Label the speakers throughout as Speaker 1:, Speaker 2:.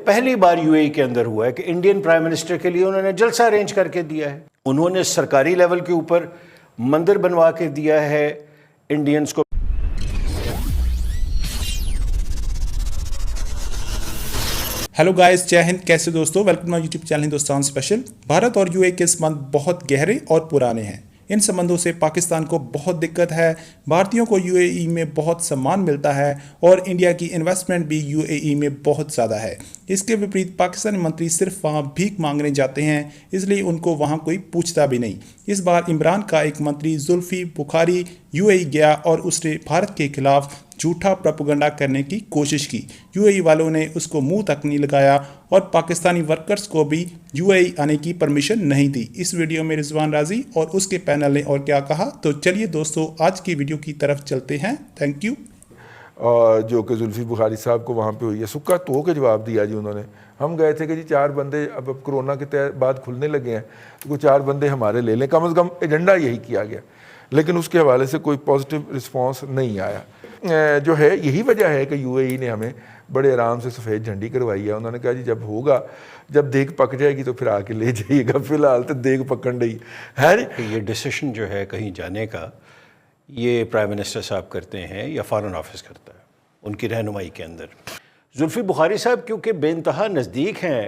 Speaker 1: پہلی بار you A E کے اندر ہوا ہے کہ انڈین پرائم منسٹر کے لیے انہوں نے جلسہ ارینج کر کے دیا ہے. انہوں نے سرکاری لیول کے اوپر مندر بنوا کے دیا ہے انڈینز کو.
Speaker 2: ہیلو گائز، جے ہند. کیسے دوستو؟ ویلکم مائی YouTube channel Hindustan special. Bharat اور یو اے کے سبند بہت گہرے اور پرانے ہیں. ان سبندوں سے پاکستان کو بہت دقت ہے. بھارتیوں کو یو اے ای میں بہت سامان ملتا ہے اور انڈیا کی انویسٹمنٹ بھی یو اے ای میں بہت زیادہ ہے. اس کے وپریت پاکستانی منتری صرف وہاں بھیک مانگنے جاتے ہیں، اس لیے ان کو وہاں کوئی پوچھتا بھی نہیں. اس بار عمران کا ایک منتری زلفی بخاری یو اے ای گیا اور اس نے بھارت کے خلاف جھوٹا پروپیگنڈا کرنے کی کوشش کی. یو اے ای والوں نے اس کو منہ تک نہیں لگایا اور پاکستانی ورکرز کو بھی یو اے ای آنے کی پرمیشن نہیں دی. اس ویڈیو میں رضوان راضی اور اس کے پینل نے اور کیا کہا، تو چلیے دوستو آج کی ویڈیو کی طرف چلتے ہیں. Thank you.
Speaker 3: اور جو کہ زلفی بخاری صاحب کو وہاں پہ ہوئی ہے، سکا تو کے جواب دیا جی انہوں نے. ہم گئے تھے کہ جی 4 بندے اب کرونا کے بعد کھلنے لگے ہیں تو کوئی 4 بندے ہمارے لے لیں، کم از کم ایجنڈا یہی کیا گیا. لیکن اس کے حوالے سے کوئی پازیٹیو رسپانس نہیں آیا. جو ہے یہی وجہ ہے کہ یو اے ای نے ہمیں بڑے آرام سے سفید جھنڈی کروائی ہے. انہوں نے کہا جی جب ہوگا، جب دیگ پک جائے گی تو پھر آ کے لے جائیے گا، فی الحال تو دیگ پکن رہی ہے.
Speaker 1: یہ ڈیسیشن جو ہے کہیں جانے کا، یہ پرائم منسٹر صاحب کرتے ہیں یا فارن آفس کرتا ہے ان کی رہنمائی کے اندر. زلفی بخاری صاحب کیونکہ بے انتہا نزدیک ہیں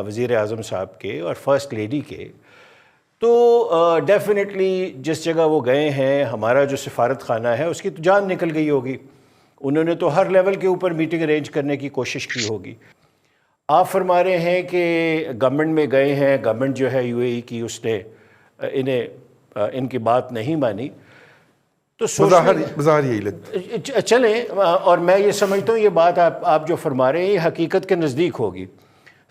Speaker 1: وزیر اعظم صاحب کے اور فرسٹ لیڈی کے، تو ڈیفینیٹلی جس جگہ وہ گئے ہیں، ہمارا جو سفارت خانہ ہے اس کی تو جان نکل گئی ہوگی. انہوں نے تو ہر لیول کے اوپر میٹنگ ارینج کرنے کی کوشش کی ہوگی. آپ فرما رہے ہیں کہ گورنمنٹ میں گئے ہیں، گورنمنٹ جو ہے یو اے ای کی اس نے ان کی بات نہیں مانی، تو
Speaker 3: بظاہر یہی لگتا
Speaker 1: چلیں. اور میں یہ سمجھتا ہوں یہ بات آپ جو فرما رہے ہیں یہ حقیقت کے نزدیک ہوگی.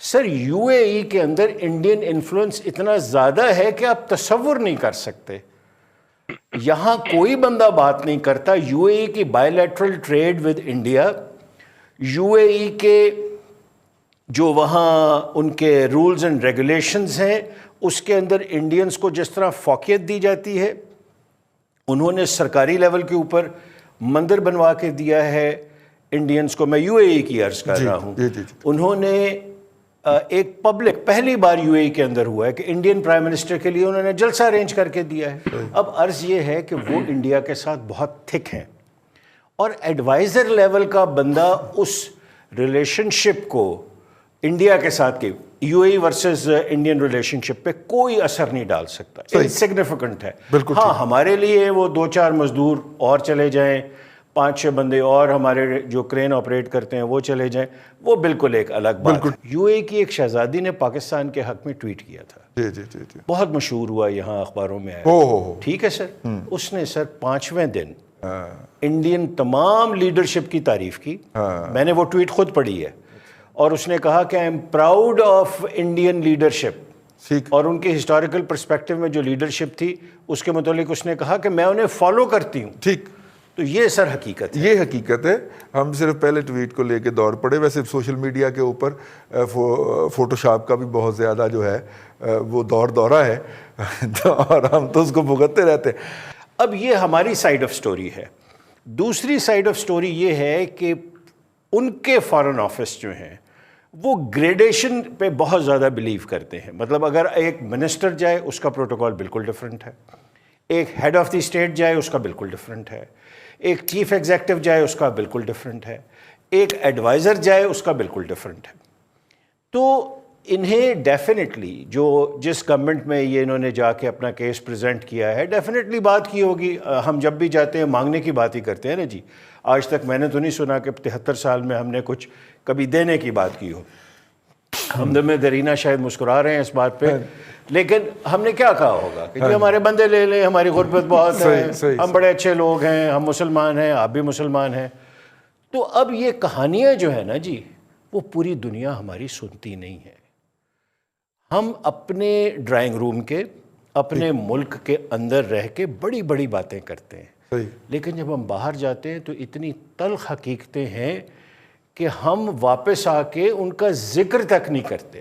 Speaker 1: سر یو اے ای کے اندر انڈین انفلوئنس اتنا زیادہ ہے کہ آپ تصور نہیں کر سکتے. یہاں کوئی بندہ بات نہیں کرتا. یو اے ای کی bilateral trade with India, U A E کے جو وہاں ان کے رولز اینڈ ریگولیشنز ہیں، اس کے اندر انڈینز کو جس طرح فوقیت دی جاتی ہے، انہوں نے سرکاری لیول کے اوپر مندر بنوا کے دیا ہے انڈینز کو. میں یو اے ای کی عرض کر رہا ہوں. انہوں نے ایک پبلک پہلی بار یو اے ای کے اندر ہوا ہے کہ انڈین پرائم منسٹر کے لیے انہوں نے جلسہ ارینج کر کے دیا ہے. اب عرض یہ ہے کہ وہ انڈیا کے ساتھ بہت تھک ہیں اور ایڈوائزر لیول کا بندہ اس ریلیشن شپ کو انڈیا کے ساتھ کے U A E versus Indian relationship پہ کوئی اثر نہیں ڈال سکتا. انسگنیفیکنٹ ہے. ہاں ہمارے لیے وہ 2-4 مزدور اور چلے جائیں، 5-6 بندے اور ہمارے جو کرین آپریٹ کرتے ہیں وہ چلے جائیں، وہ بالکل ایک الگ بات ہے. یو اے ای کی ایک شہزادی نے پاکستان کے حق میں ٹویٹ کیا تھا، بہت مشہور ہوا، یہاں اخباروں میں آیا. ٹھیک ہے سر. اس نے سر 5ویں دن انڈین تمام لیڈرشپ کی تعریف کی. میں نے وہ ٹویٹ خود پڑھی ہے اور اس نے کہا کہ I am proud of Indian leadership, اور ان کے ہسٹوریکل پرسپیکٹو میں جو لیڈرشپ تھی اس کے متعلق اس نے کہا کہ میں انہیں فالو کرتی ہوں.
Speaker 3: ٹھیک.
Speaker 1: تو یہ سر حقیقت ہے.
Speaker 3: یہ حقیقت ہے. ہم صرف پہلے ٹویٹ کو لے کے دوڑ پڑے. ویسے سوشل میڈیا کے اوپر فوٹو شاپ کا بھی بہت زیادہ جو ہے وہ دورہ ہے اور ہم تو اس کو بھگتتے رہتے ہیں.
Speaker 1: اب یہ ہماری سائیڈ آف سٹوری ہے. دوسری سائیڈ آف سٹوری یہ ہے کہ ان کے فارن آفس جو ہیں وہ گریڈیشن پہ بہت زیادہ بلیو کرتے ہیں. مطلب اگر ایک منسٹر جائے اس کا پروٹوکول بالکل ڈفرینٹ ہے، ایک ہیڈ آف دی اسٹیٹ جائے اس کا بالکل ڈفرینٹ ہے، ایک چیف ایگزیکٹو جائے اس کا بالکل ڈفرینٹ ہے، ایک ایڈوائزر جائے اس کا بالکل ڈفرینٹ ہے. تو انہیں ڈیفینیٹلی جو جس گورنمنٹ میں یہ انہوں نے جا کے اپنا کیس پریزنٹ کیا ہے، ڈیفینیٹلی بات کی ہوگی. ہم جب بھی جاتے ہیں مانگنے کی بات ہی کرتے ہیں نا جی. آج تک میں نے تو نہیں سنا کہ 73 سال میں ہم نے کچھ کبھی دینے کی بات کی ہو. ہمدم درینہ شاید مسکرا رہے ہیں اس بات پہ، لیکن ہم نے کیا کہا ہوگا کہ جی ہمارے بندے لے لیں، ہماری غربت بہت ہے، ہم بڑے اچھے لوگ ہیں، ہم مسلمان ہیں، آپ بھی مسلمان ہیں. تو اب یہ کہانیاں جو ہے نا جی، وہ پوری دنیا ہماری سنتی نہیں ہے. ہم اپنے ڈرائنگ روم کے، اپنے ملک کے اندر رہ کے بڑی بڑی باتیں کرتے ہیں، لیکن جب ہم باہر جاتے ہیں تو اتنی تلخ حقیقتیں ہیں کہ ہم واپس آ کے ان کا ذکر تک نہیں کرتے.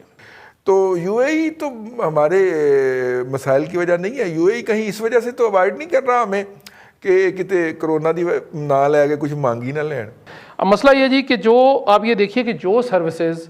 Speaker 3: تو یو اے ای تو ہمارے مسائل کی وجہ نہیں ہے. یو اے ای کہیں اس وجہ سے تو اوائڈ نہیں کر رہا ہمیں کہ کتے کرونا دی نہ لے کے کچھ مانگی نہ لین.
Speaker 4: اب مسئلہ یہ جی کہ جو آپ یہ دیکھیے کہ جو سروسز